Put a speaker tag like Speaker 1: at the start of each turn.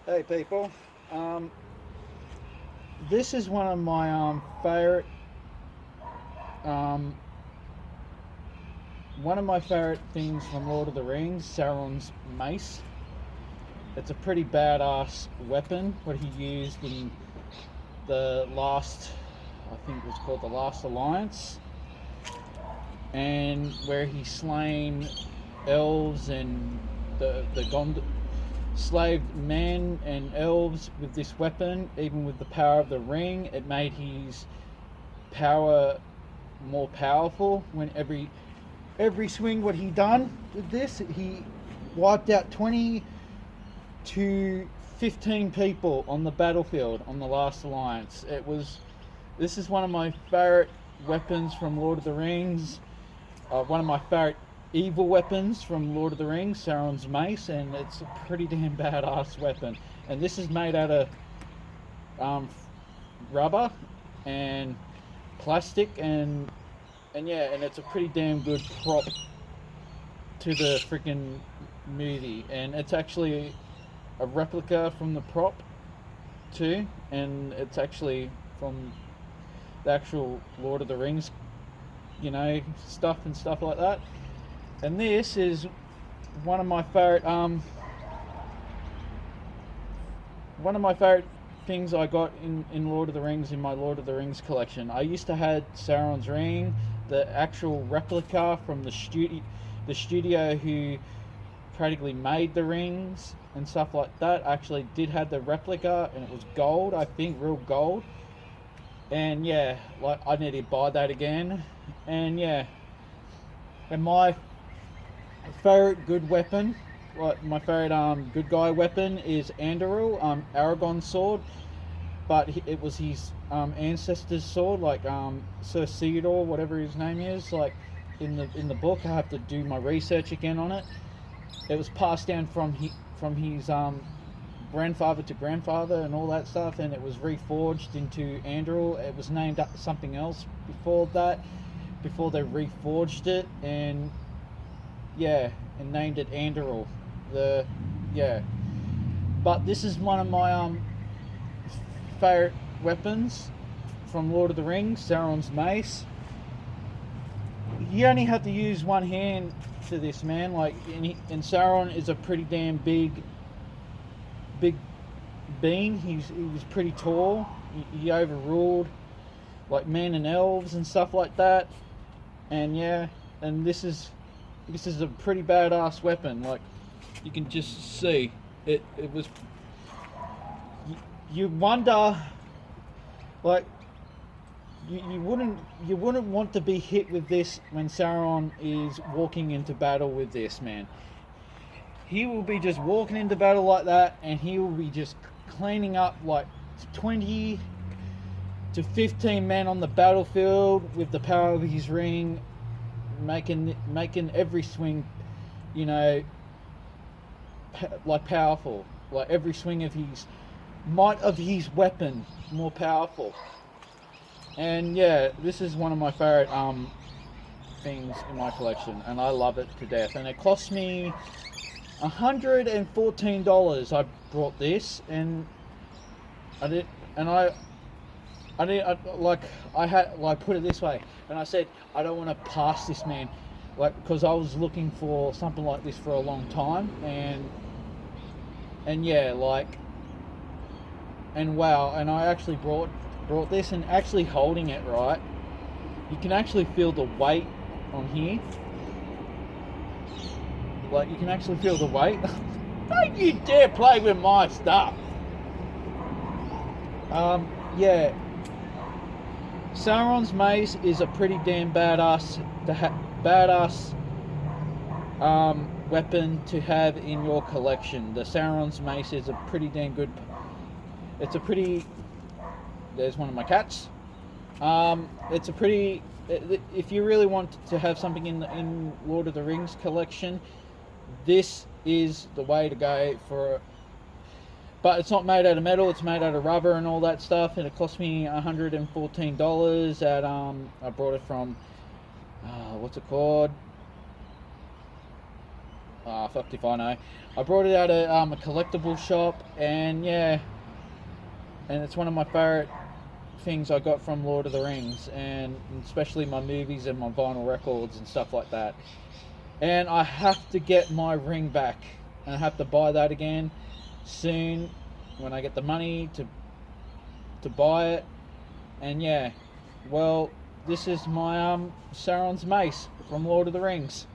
Speaker 1: Hey people, um, this is one of my favorite um, things from Lord of the Rings, Sauron's Mace. It's a pretty badass weapon. What he used in the last, I think it was called the Last Alliance, and where he slain elves and the slaved men and elves with this weapon. Even with the power of the ring, it made his power more powerful. When every swing what he done with this, he wiped out 20 to 15 people on the battlefield on the Last Alliance. This is one of my favorite weapons from Lord of the Rings. One of my favorite evil weapons from Lord of the Rings, Sauron's Mace, and it's a pretty damn badass weapon. And this is made out of um, rubber and plastic, and yeah, and it's a pretty damn good prop to the freaking movie, and it's actually a replica from the prop too, and it's actually from the actual Lord of the Rings, stuff and stuff like that. And this is one of my favorite one of my favorite things I got in Lord of the Rings, in my Lord of the Rings collection. I used to have Sauron's ring, the actual replica from the studio who practically made the rings and stuff like that. I actually did have the replica, and it was gold, I think, real gold. And yeah, like I need to buy that again. And yeah, and my favorite good weapon, like my favorite good guy weapon is Andoril, Aragon's sword, but it was his ancestor's sword, like Sir Theodore, whatever his name is. Like in the book, I have to do my research again on it. It was passed down from his grandfather to grandfather and all that stuff, and it was reforged into Andoril. It was named something else before that, before they reforged it, and yeah, and named it Andoril. The yeah, but this is one of my favorite weapons from Lord of the Rings, Sauron's Mace. You only have to use one hand to this, man. Like, and Sauron is a pretty damn big being. He was pretty tall. He overruled like men and elves and stuff like that. And yeah, and this is a pretty badass weapon. Like, you can just see it. It was. You wonder, like, you wouldn't want to be hit with this when Sauron is walking into battle with this, man. He will be just walking into battle like that, and he will be just cleaning up like 20 to 15 men on the battlefield with the power of his ring, making every swing, you know, like powerful, like every swing of his might of his weapon more powerful. And yeah, this is one of my favorite things in my collection, and I love it to death. And it cost me $114. I brought this, and I did, and I did, I had, like, put it this way, and I said I don't want to pass this, man, like, because I was looking for something like this for a long time, and yeah, like, and wow, and I actually brought this, and actually holding it right, you can actually feel the weight on here. Like, you can actually feel the weight. Don't you dare play with my stuff. Yeah, Sauron's mace is a pretty damn badass weapon to have in your collection. The Sauron's mace is a pretty damn good. It's a pretty. There's one of my cats. It's a pretty. If you really want to have something in Lord of the Rings collection, this is the way to go for. But it's not made out of metal; it's made out of rubber and all that stuff. And it cost me $114 at I brought it from what's it called? Fucked if I know. I brought it out of a collectible shop, and yeah, and it's one of my favorite things I got from Lord of the Rings, and especially my movies and my vinyl records and stuff like that. And I have to get my ring back, and I have to buy that again soon when I get the money to buy it. And yeah, well, this is my Sauron's mace from Lord of the Rings.